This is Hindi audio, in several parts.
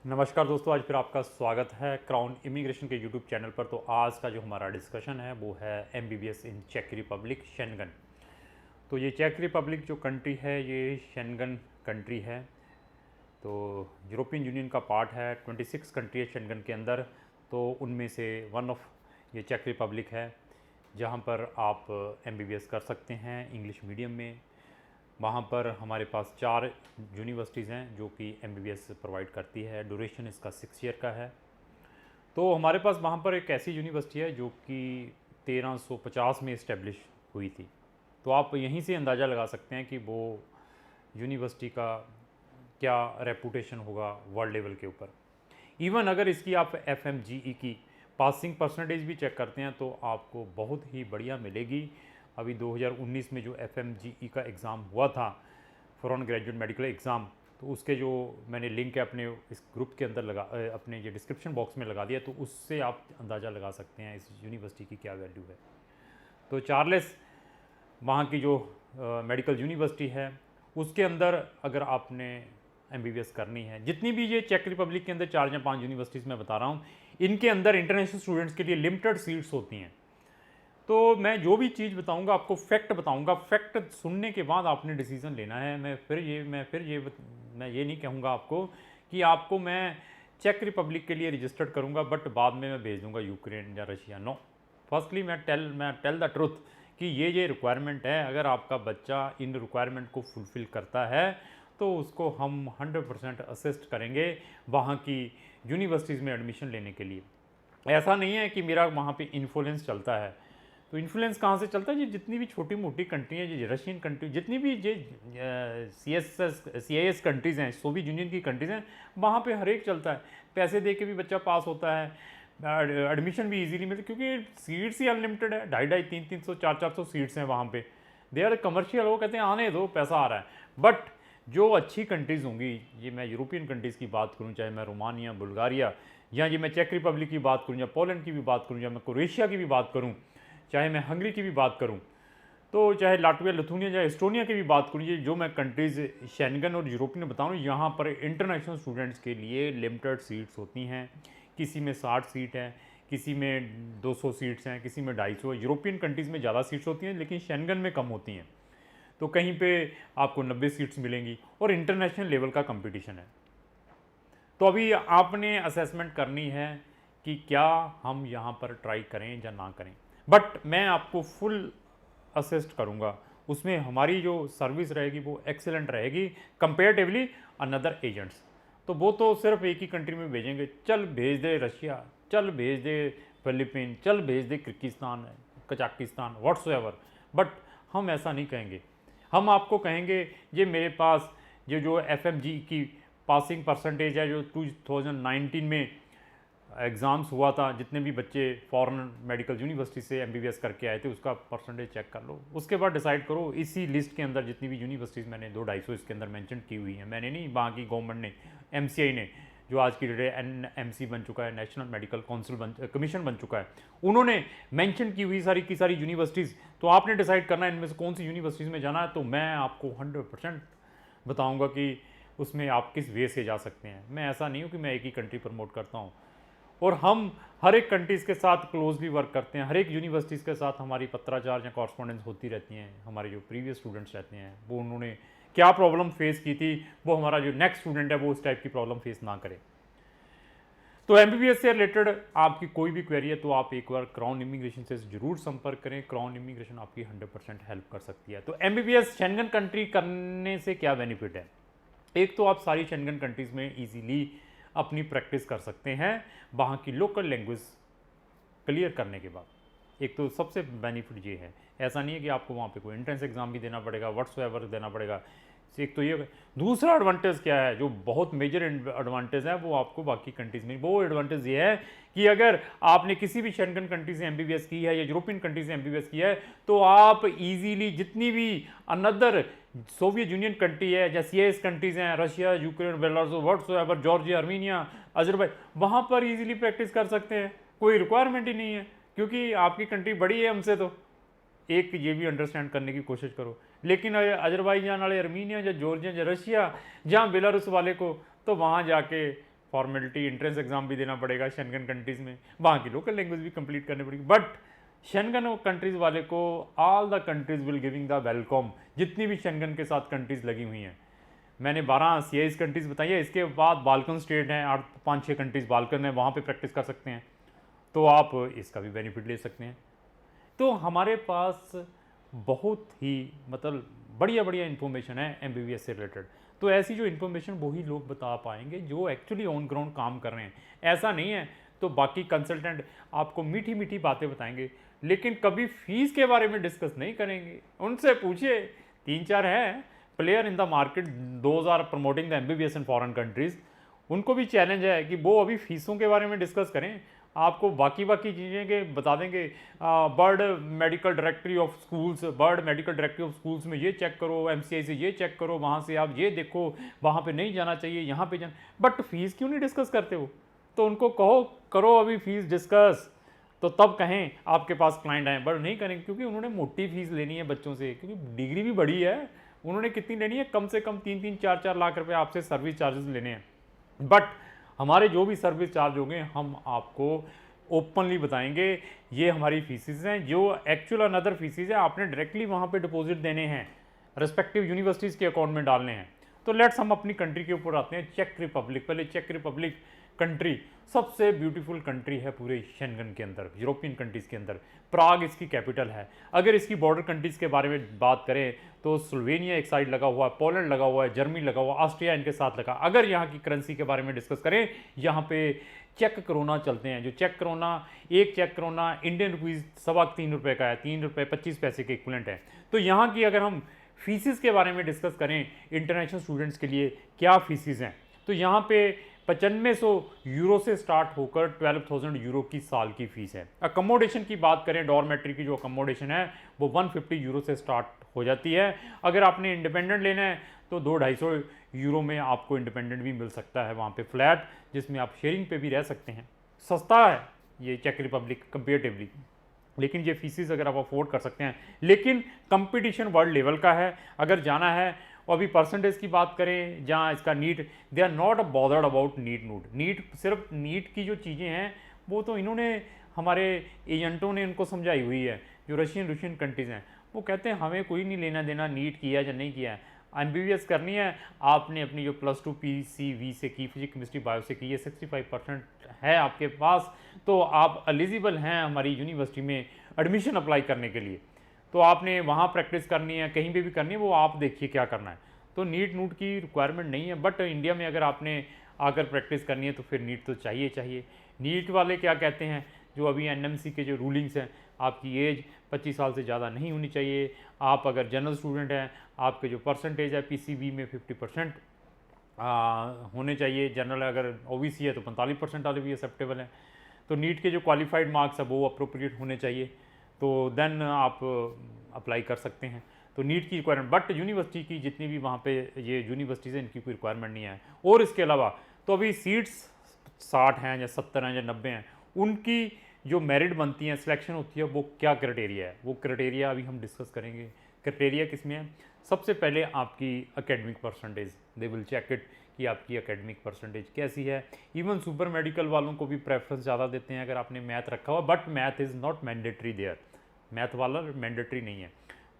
नमस्कार दोस्तों, आज फिर आपका स्वागत है क्राउन इमिग्रेशन के यूट्यूब चैनल पर। तो आज का जो हमारा डिस्कशन है वो है एमबीबीएस इन चेक रिपब्लिक शेंगन। तो ये चेक रिपब्लिक जो कंट्री है ये शेंगन कंट्री है, तो यूरोपियन यूनियन का पार्ट है। 26 कंट्री है शेंगन के अंदर, तो उनमें से वन ऑफ ये चेक रिपब्लिक है जहाँ पर आप एमबीबीएस कर सकते हैं इंग्लिश मीडियम में। वहाँ पर हमारे पास 4 यूनिवर्सिटीज़ हैं जो कि एमबीबीएस प्रोवाइड करती है। ड्यूरेशन इसका 6 ईयर का है। तो हमारे पास वहाँ पर एक ऐसी यूनिवर्सिटी है जो कि 1350 में इस्टेब्लिश हुई थी। तो आप यहीं से अंदाज़ा लगा सकते हैं कि वो यूनिवर्सिटी का क्या रेपूटेशन होगा वर्ल्ड लेवल के ऊपर। इवन अगर इसकी आप एफएमजीई की पासिंग परसेंटेज भी चेक करते हैं तो आपको बहुत ही बढ़िया मिलेगी। अभी 2019 में जो एफएमजीई का एग्ज़ाम हुआ था, फॉरेन ग्रेजुएट मेडिकल एग्ज़ाम, तो उसके जो मैंने लिंक है अपने इस ग्रुप के अंदर अपने ये डिस्क्रिप्शन बॉक्स में लगा दिया, तो उससे आप अंदाज़ा लगा सकते हैं इस यूनिवर्सिटी की क्या वैल्यू है। तो चार्लेस वहाँ की जो मेडिकल यूनिवर्सिटी है उसके अंदर अगर आपने एमबीबीएस करनी है, जितनी भी ये चेक रिपब्लिक के अंदर 4 या 5 यूनिवर्सिटीज़ मैं बता रहा हूँ, इनके अंदर इंटरनेशनल स्टूडेंट्स के लिए लिमिटेड सीट्स होती हैं। तो मैं जो भी चीज़ बताऊंगा आपको फैक्ट बताऊंगा, फैक्ट सुनने के बाद आपने डिसीजन लेना है। मैं ये नहीं कहूँगा आपको कि आपको मैं चेक रिपब्लिक के लिए रजिस्टर्ड करूँगा बट बाद में मैं भेज दूँगा यूक्रेन या रशिया। नो, फर्स्टली मैं टेल द ट्रुथ कि ये रिक्वायरमेंट है। अगर आपका बच्चा इन रिक्वायरमेंट को फुलफ़िल करता है तो उसको हम 100% असिस्ट करेंगे वहाँ की यूनिवर्सिटीज़ में एडमिशन लेने के लिए। ऐसा नहीं है कि मेरा वहाँ पे इन्फ्लुएंस चलता है। तो इन्फ्लुएंस कहाँ से चलता है? ये जितनी भी छोटी मोटी कंट्री हैं, ये रशियन कंट्री, जितनी भी ये CIS कंट्रीज़ हैं, सोवियत यूनियन की कंट्रीज़ हैं, वहाँ पे हर एक चलता है। पैसे दे के भी बच्चा पास होता है, एडमिशन भी इजीली मिलती, क्योंकि सीट्स ही अनलिमिटेड है। 250-300 400 सीट्स हैं वहाँ पे। दे आर कमर्शियल, वो कहते हैं आने दो, पैसा आ रहा है। बट जो अच्छी कंट्रीज़ होंगी, ये मैं यूरोपियन कंट्रीज़ की बात करूँ, चाहे मैं रोमानिया, बुल्गारिया, या ये मैं चेक रिपब्लिक की बात करूँ, या पोलैंड की भी बात करूँ, या मैं क्रोएशिया की भी बात करूँ, चाहे मैं हंगरी की भी बात करूं, तो चाहे लाटविया, लिथुनिया या एस्टोनिया की भी बात करूं, ये जो मैं कंट्रीज़ शेंगन और यूरोपियन बताऊं, यहाँ पर इंटरनेशनल स्टूडेंट्स के लिए लिमिटेड सीट्स होती हैं। किसी में 60 सीट है, किसी में 200 सीट्स हैं, किसी में 250। यूरोपियन कंट्रीज़ में ज़्यादा सीट्स होती हैं लेकिन शेंगन में कम होती हैं। तो कहीं पे आपको 90 सीट्स मिलेंगी और इंटरनेशनल लेवल का कंपटीशन है। तो अभी आपने असेसमेंट करनी है कि क्या हम यहाँ पर ट्राई करें या ना करें। बट मैं आपको फुल असिस्ट करूँगा, उसमें हमारी जो सर्विस रहेगी वो एक्सेलेंट रहेगी कंपेरेटिवली अनदर एजेंट्स। तो वो तो सिर्फ एक ही कंट्री में भेजेंगे, चल भेज दे रशिया, चल भेज दे फिलिपीन, चल भेज दे किर्गिस्तान, कजाकिस्तान, व्हाट्सएवर। बट हम ऐसा नहीं कहेंगे। हम आपको कहेंगे ये मेरे पास ये जो एफएमजी की पासिंग परसेंटेज है, जो 2019 में एग्ज़ाम्स हुआ था, जितने भी बच्चे फॉरेन मेडिकल यूनिवर्सिटी से एमबीबीएस करके आए थे उसका परसेंटेज चेक कर लो, उसके बाद डिसाइड करो। इसी लिस्ट के अंदर जितनी भी यूनिवर्सिटीज़ मैंने 200-250 इसके अंदर मेंशन की हुई हैं, मैंने नहीं, वहाँ की गवर्नमेंट ने, एमसीआई ने, जो आज की डेट एनएमसी बन चुका है, नेशनल मेडिकल काउंसिल कमीशन बन चुका है, उन्होंने मेंशन की हुई सारी की सारी यूनिवर्सिटीज़। तो आपने डिसाइड करना है इनमें से कौन सी यूनिवर्सिटीज़ में जाना है। तो मैं आपको 100% बताऊँगा कि उसमें आप किस वे से जा सकते हैं। मैं ऐसा नहीं हूँ कि मैं एक ही कंट्री प्रमोट करता हूँ, और हम हर एक कंट्रीज़ के साथ क्लोजली वर्क करते हैं। हर एक यूनिवर्सिटीज़ के साथ हमारी पत्राचार या कॉरस्पॉन्डेंस होती रहती हैं। हमारे जो प्रीवियस स्टूडेंट्स रहते हैं वो उन्होंने क्या प्रॉब्लम फेस की थी, वो हमारा जो नेक्स्ट स्टूडेंट है वो उस टाइप की प्रॉब्लम फेस ना करे। तो एमबीबीएस से रिलेटेड आपकी कोई भी क्वेरी है तो आप एक बार क्राउन इमिग्रेशन से ज़रूर संपर्क करें। क्राउन इमिग्रेशन आपकी 100% हेल्प कर सकती है। तो एमबीबीएस शेंगन कंट्री करने से क्या बेनिफिट है? एक तो आप सारी शेंगन कंट्रीज़ में ईजीली अपनी प्रैक्टिस कर सकते हैं वहाँ की लोकल लैंग्वेज क्लियर करने के बाद। एक तो सबसे बेनिफिट ये है, ऐसा नहीं है कि आपको वहाँ पे कोई एंट्रेंस एग्ज़ाम भी देना पड़ेगा, व्हाट्सएवर देना पड़ेगा। एक तो ये, दूसरा एडवांटेज क्या है, जो बहुत मेजर एडवांटेज है वो आपको बाकी कंट्रीज़ में, वो एडवांटेज ये है कि अगर आपने किसी भी शेंगन कंट्री से एमबीबीएस की है या यूरोपियन कंट्री से एमबीबीएस की है तो आप इजीली जितनी भी अनदर सोवियत यूनियन कंट्री है या CIS कंट्रीज़ हैं, Russia, Ukraine, Belarus, whatsoever, Georgia, Armenia, Azerbaijan, वहाँ पर इजीली प्रैक्टिस कर सकते हैं। कोई रिक्वायरमेंट ही नहीं है क्योंकि आपकी कंट्री बड़ी है हमसे। तो एक ये भी अंडरस्टैंड करने की कोशिश करो। लेकिन अजरबैजान वाले, आर्मीनिया या जॉर्जिया या रशिया, जहाँ बेलारूस वाले को, तो वहाँ जाके फॉर्मेलिटी एंट्रेंस एग्जाम भी देना पड़ेगा शेंगन कंट्रीज़ में, वहाँ की लोकल लैंग्वेज भी कंप्लीट करनी पड़ेगी। बट शेंगन कंट्रीज़ वाले को all the countries will giving the welcome, जितनी भी शेंगन के साथ कंट्रीज़ लगी हुई हैं। मैंने 12 CIS कंट्रीज़ बताई है, इसके बाद बाल्कन स्टेट हैं, 8-5-6 कंट्रीज़ बाल्कन है, वहाँ पे प्रैक्टिस कर सकते हैं, तो आप इसका भी बेनिफिट ले सकते हैं। तो हमारे पास बहुत ही मतलब बढ़िया बढ़िया इन्फॉर्मेशन है MBBS से रिलेटेड। तो ऐसी जो इन्फॉर्मेशन वही लोग बता पाएंगे जो एक्चुअली ऑन ग्राउंड काम कर रहे हैं। ऐसा नहीं है तो बाकी कंसल्टेंट आपको मीठी मीठी बातें बताएंगे, लेकिन कभी फीस के बारे में डिस्कस नहीं करेंगे। उनसे पूछिए, 3-4 हैं player in the market, those are promoting the MBBS in foreign countries, उनको भी चैलेंज है कि वो अभी फीसों के बारे में डिस्कस करें, आपको बाकी चीज़ें के बता देंगे। Bird medical directory of schools, bird medical directory of schools में ये चेक करो, MCI से ये चेक करो, वहाँ से आप ये देखो, वहाँ पे नहीं जाना चाहिए, यहाँ पे जाना, बट फीस क्यों नहीं डिस्कस करते हो? तो उनको कहो करो अभी फीस डिस्कस, तो तब कहें आपके पास क्लाइंट आए, बट नहीं करेंगे क्योंकि उन्होंने मोटी फीस लेनी है बच्चों से, क्योंकि डिग्री भी बड़ी है, उन्होंने कितनी लेनी है, कम से कम 3-3, 4-4 लाख रुपए आपसे सर्विस चार्जेस लेने हैं। बट हमारे जो भी सर्विस चार्ज होंगे हम आपको ओपनली बताएंगे, ये हमारी फीसिस हैं, जो एक्चुअल अनदर फीसिस है आपने डायरेक्टली वहाँ पे डिपॉजिट देने हैं, रिस्पेक्टिव यूनिवर्सिटीज़ के अकाउंट में डालने हैं। तो लेट्स हम अपनी कंट्री के ऊपर आते हैं, चेक रिपब्लिक। पहले चेक रिपब्लिक कंट्री सबसे ब्यूटीफुल कंट्री है पूरे शेंगन के अंदर, यूरोपियन कंट्रीज़ के अंदर। प्राग इसकी कैपिटल है। अगर इसकी बॉर्डर कंट्रीज़ के बारे में बात करें तो स्लोवेनिया एक साइड लगा हुआ है, पोलैंड लगा हुआ है, जर्मनी लगा हुआ, ऑस्ट्रिया इनके साथ लगा। अगर यहाँ की करेंसी के बारे में डिस्कस करें, यहाँ पे चेक करोना चलते हैं, जो चेक करोना, एक चेक करोना इंडियन रुपीज़ 3.25 रुपये का है, 3 रुपये 25 पैसे के इक्विवेलेंट है। तो यहाँ की अगर हम फीसिस के बारे में डिस्कस करें इंटरनेशनल स्टूडेंट्स के लिए क्या फीसिस हैं, तो यहाँ पे 9500 यूरो से स्टार्ट होकर 12,000 यूरो की साल की फ़ीस है। अकोमोडेशन की बात करें, डॉर्मेट्री की जो अकोमोडेशन है वो 150 यूरो से स्टार्ट हो जाती है। अगर आपने इंडिपेंडेंट लेना है तो 200-250 यूरो में आपको इंडिपेंडेंट भी मिल सकता है, वहाँ पे फ्लैट जिसमें आप शेयरिंग पे भी रह सकते हैं। सस्ता है ये चेक रिपब्लिक कंपेरेटिवली, लेकिन ये फीसिस अगर आप अफोर्ड कर सकते हैं, लेकिन कंपटीशन वर्ल्ड लेवल का है। अगर जाना है, और अभी परसेंटेज की बात करें जहाँ इसका NEET, they are not bothered about NEET, सिर्फ नीट की जो चीज़ें हैं वो तो इन्होंने, हमारे एजेंटों ने उनको समझाई हुई है। जो रशियन कंट्रीज़ हैं वो कहते हैं हमें कोई नहीं लेना देना नीट किया या नहीं किया है, MBBS करनी है, आपने अपनी जो +2 PCV से की, फिजिक्स केमिस्ट्री बायो से की, ये 65% है आपके पास, तो आप एलिजिबल हैं हमारी यूनिवर्सिटी में एडमिशन अप्लाई करने के लिए। तो आपने वहाँ प्रैक्टिस करनी है, कहीं पे भी करनी है, वो आप देखिए क्या करना है। तो नीट नूट की रिक्वायरमेंट नहीं है, बट इंडिया में अगर आपने आकर प्रैक्टिस करनी है तो फिर नीट तो चाहिए। नीट वाले क्या कहते हैं, जो अभी NMC के जो रूलिंग्स हैं, आपकी एज 25 साल से ज़्यादा नहीं होनी चाहिए, आप अगर जनरल स्टूडेंट हैं आपके जो परसेंटेज है PCB में 50% होने चाहिए, जनरल अगर OBC है तो 45% वाले भी एक्सेप्टेबल हैं। तो नीट के जो क्वालिफाइड मार्क्स है वो अप्रोप्रिएट होने चाहिए, तो देन आप अप्लाई कर सकते हैं। तो नीट की रिक्वायरमेंट, बट यूनिवर्सिटी की जितनी भी वहाँ पे ये यूनिवर्सिटीज़ हैं इनकी कोई रिक्वायरमेंट नहीं है। और इसके अलावा तो अभी सीट्स 60 हैं या 70 हैं या 90 हैं, उनकी जो मेरिट बनती है, सिलेक्शन होती है, वो क्या क्राइटेरिया है, वो क्राइटेरिया अभी हम डिस्कस करेंगे। क्राइटेरिया किसमें है? सबसे पहले आपकी academic percentage, they will check it कि आपकी एकेडमिक परसेंटेज कैसी है। इवन सुपर मेडिकल वालों को भी प्रेफरेंस ज़्यादा देते हैं अगर आपने मैथ रखा हुआ, but math is not mandatory there, math वाला मैंडेटरी नहीं है।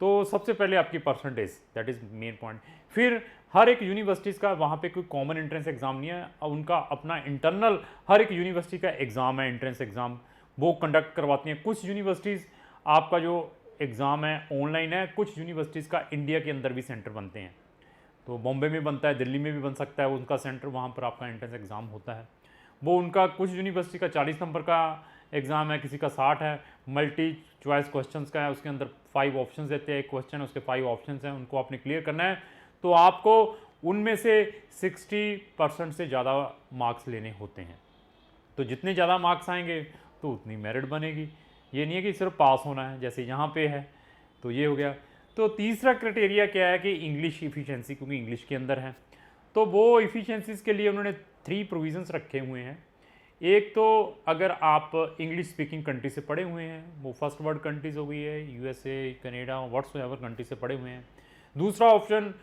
तो सबसे पहले आपकी percentage, that is main point. फिर हर एक यूनिवर्सिटीज़ का वहाँ पे कोई कॉमन एंट्रेंस एग्ज़ाम नहीं है, उनका अपना इंटरनल हर एक यूनिवर्सिटी का एग्ज़ाम है, एंट्रेंस एग्ज़ाम वो कंडक्ट करवाती हैं। कुछ यूनिवर्सिटीज़ आपका जो एग्ज़ाम है ऑनलाइन है, कुछ यूनिवर्सिटीज़ का इंडिया के अंदर भी सेंटर बनते हैं, तो बॉम्बे में बनता है, दिल्ली में भी बन सकता है उनका सेंटर, वहाँ पर आपका एंट्रेंस एग्ज़ाम होता है। वो उनका कुछ यूनिवर्सिटी का 40 नंबर का एग्ज़ाम है, किसी का 60 है, मल्टी चॉइस क्वेश्चंस का है, उसके अंदर 5 ऑप्शन देते हैं, एक क्वेश्चन है उसके 5 ऑप्शन हैं, उनको आपने क्लियर करना है। तो आपको उनमें से 60% से ज़्यादा मार्क्स लेने होते हैं। तो जितने ज़्यादा मार्क्स आएंगे तो उतनी मेरिट बनेगी। ये नहीं है कि सिर्फ पास होना है जैसे यहाँ पे है। तो ये हो गया। तो तीसरा क्राइटेरिया क्या है कि इंग्लिश इफ़िशेंसी, क्योंकि इंग्लिश के अंदर है, तो वो इफ़िशेंसीज़ के लिए उन्होंने 3 प्रोविज़न्स रखे हुए हैं। एक तो अगर आप इंग्लिश स्पीकिंग कंट्री से पढ़े हुए हैं, वो फर्स्ट वर्ल्ड कंट्रीज़ हो गई है, USA, कनाडा, व्हाट्सएवर कंट्री से पढ़े हुए हैं। दूसरा ऑप्शन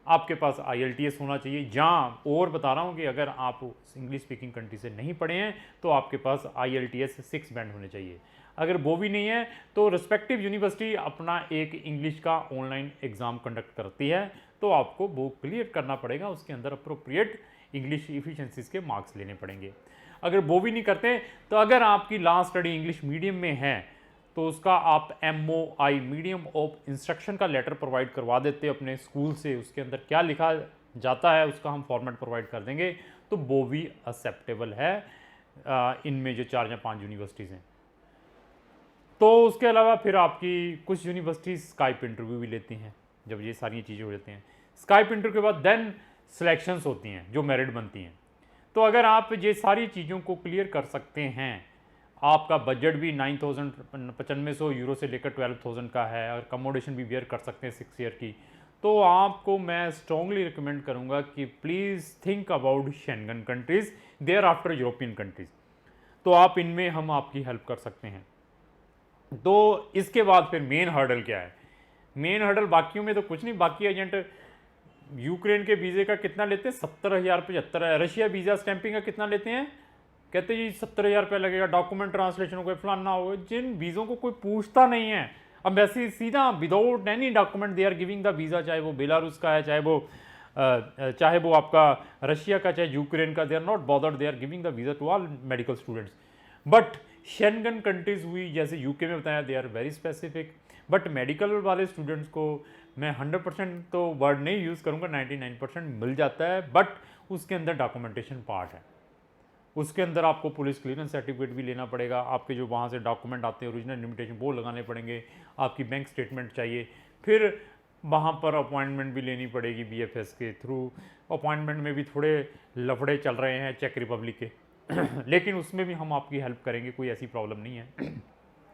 आपके पास IELTS होना चाहिए। जहाँ और बता रहा हूँ कि अगर आप इंग्लिश स्पीकिंग कंट्री से नहीं पढ़े हैं तो आपके पास IELTS 6 बैंड होने चाहिए। अगर वो भी नहीं है तो रिस्पेक्टिव यूनिवर्सिटी अपना एक इंग्लिश का ऑनलाइन एग्ज़ाम कंडक्ट करती है, तो आपको वो क्लियर करना पड़ेगा, उसके अंदर अप्रोप्रिएट इंग्लिश इफिशिएंसीज के मार्क्स लेने पड़ेंगे। अगर वो भी नहीं करते तो अगर आपकी लास्ट स्टडी इंग्लिश मीडियम में है तो उसका आप MOI मीडियम ऑफ इंस्ट्रक्शन का लेटर प्रोवाइड करवा देते अपने स्कूल से, उसके अंदर क्या लिखा जाता है उसका हम फॉर्मेट प्रोवाइड कर देंगे, तो वो भी एक्सेप्टेबल है इनमें जो 4 या 5 यूनिवर्सिटीज़ हैं। तो उसके अलावा फिर आपकी कुछ यूनिवर्सिटीज़ स्काइप इंटरव्यू भी लेती हैं। जब ये सारी चीज़ें हो जाती हैं स्काइप इंटरव्यू के बाद देन सिलेक्शंस होती हैं जो मेरिट बनती हैं। तो अगर आप ये सारी चीज़ों को क्लियर कर सकते हैं, आपका बजट भी 9,9500 यूरो से लेकर 12,000 का है और अकोमोडेशन भी बेयर कर सकते हैं 6 ईयर की, तो आपको मैं स्ट्रॉन्गली रिकमेंड करूंगा कि please think about Schengen countries thereafter European countries. तो आप इनमें हम आपकी हेल्प कर सकते हैं। तो इसके बाद फिर मेन हर्डल क्या है? मेन हर्डल बाकियों में तो कुछ नहीं, बाकी एजेंट यूक्रेन के वीज़े का कितना लेते हैं? 70,000 75,000। रशिया वीज़ा स्टैंपिंग का कितना लेते हैं? कहते जी 70,000 रुपये लगेगा, डॉक्यूमेंट ट्रांसलेशन हो गए, फलाना हो गया। जिन वीज़ों को कोई पूछता नहीं है, अब वैसे सीधा without any document they are giving the visa, चाहे वो बेलारूस का है, चाहे वो आपका रशिया का, चाहे यूक्रेन का, they are not bothered, they are giving the visa to all medical students. But Schengen countries हुई जैसे यूके में बताया, they are very specific. But medical वाले स्टूडेंट्स को मैं 100% तो वर्ड नहीं यूज़ करूँगा, 99% मिल जाता है, बट उसके अंदर डॉक्यूमेंटेशन पार्ट है। उसके अंदर आपको पुलिस क्लियरेंस सर्टिफिकेट भी लेना पड़ेगा, आपके जो वहाँ से डॉक्यूमेंट आते हैं ओरिजिनल लिमिटेशन वो लगाने पड़ेंगे, आपकी बैंक स्टेटमेंट चाहिए, फिर वहाँ पर अपॉइंटमेंट भी लेनी पड़ेगी BFS के थ्रू। अपॉइंटमेंट में भी थोड़े लफड़े चल रहे हैं चेक रिपब्लिक के लेकिन उसमें भी हम आपकी हेल्प करेंगे, कोई ऐसी प्रॉब्लम नहीं है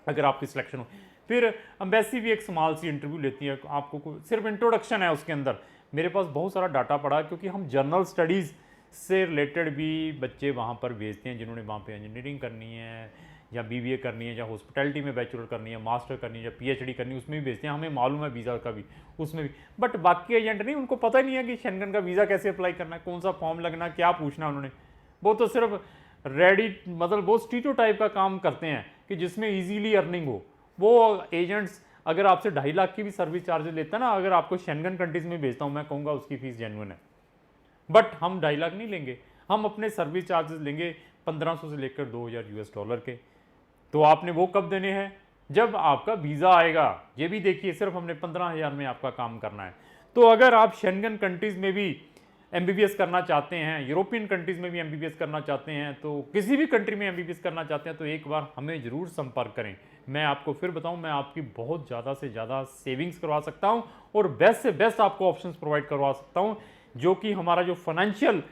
अगर आपकी सिलेक्शन हो। फिर एम्बेसी भी एक स्मॉल सी इंटरव्यू लेती है, आपको सिर्फ इंट्रोडक्शन है उसके अंदर। मेरे पास बहुत सारा डाटा पड़ा क्योंकि हम जनरल स्टडीज़ से रिलेटेड भी बच्चे वहाँ पर भेजते हैं जिन्होंने वहाँ पे इंजीनियरिंग करनी है या BBA करनी है या हॉस्पिटैलिटी में बैचलर करनी है, मास्टर करनी है या PhD करनी है, उसमें भी भेजते हैं। हमें मालूम है वीज़ा का भी उसमें भी, बट बाकी एजेंट नहीं, उनको पता ही नहीं है कि शेंगन का वीज़ा कैसे अप्लाई करना है, कौन सा फॉर्म लगना, क्या पूछना उन्होंने। वो तो सिर्फ रेडी मतलब वो स्टीरियोटाइप का काम करते हैं कि जिसमें ईजीली अर्निंग हो। वो एजेंट्स अगर आपसे 2.5 लाख की भी सर्विस चार्जेस लेता है ना, अगर आपको शेंगन कंट्रीज़ में भेजता हूँ, मैं कहूँगा उसकी फ़ीस जेन्युइन है। बट हम 2.5 लाख नहीं लेंगे, हम अपने सर्विस चार्जेस लेंगे 1500 से लेकर $2,000 के। तो आपने वो कब देने हैं? जब आपका वीज़ा आएगा। ये भी देखिए, सिर्फ हमने 15,000 में आपका काम करना है। तो अगर आप शेंगन कंट्रीज़ में भी MBBS करना चाहते हैं, यूरोपियन कंट्रीज़ में भी MBBS करना चाहते हैं, तो किसी भी कंट्री में MBBS करना चाहते हैं, तो एक बार हमें ज़रूर संपर्क करें। मैं आपको फिर बताऊं, मैं आपकी बहुत ज़्यादा से ज़्यादा सेविंग्स करवा सकता हूं और बेस्ट से बेस्ट आपको ऑप्शंस प्रोवाइड करवा सकता हूं, जो कि हमारा जो फाइनेंशियल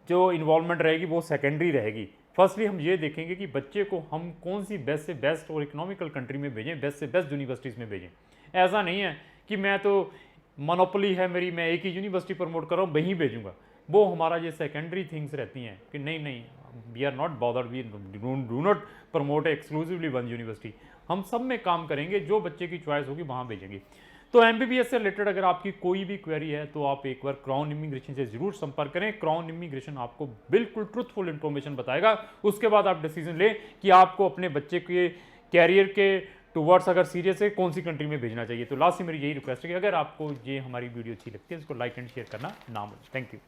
जो इन्वॉल्वमेंट रहेगी वो सेकेंडरी रहेगी। फर्स्टली हम ये देखेंगे कि बच्चे को हम कौन सी बेस्ट से बेस्ट और इकोनॉमिकल कंट्री में भेजें, बेस्ट से बेस्ट यूनिवर्सिटीज़ में भेजें। ऐसा नहीं है कि मैं तो मोनोपोली है मेरी, मैं एक ही यूनिवर्सिटी प्रमोट कर रहा हूँ, वहीं भेजूँगा। वो हमारा ये सेकेंडरी थिंग्स रहती हैं कि नहीं, we are not bothered, we do not promote exclusively one university. हम सब में काम करेंगे, जो बच्चे की चॉइस होगी वहाँ भेजेंगे। तो MBBS से रिलेटेड अगर आपकी कोई भी क्वेरी है तो आप एक बार क्राउन इमिग्रेशन से ज़रूर संपर्क करें। क्राउन इमिग्रेशन आपको बिल्कुल ट्रुथफुल इन्फॉर्मेशन बताएगा। उसके बाद आप डिसीजन लें कि आपको अपने बच्चे के कैरियर के टूवर्ड्स अगर सीरियस है कौन सी कंट्री में भेजना चाहिए। तो लास्ट में मेरी यही रिक्वेस्ट है कि अगर आपको ये हमारी वीडियो अच्छी लगती है इसको लाइक एंड शेयर करना ना भूलें। Thank you.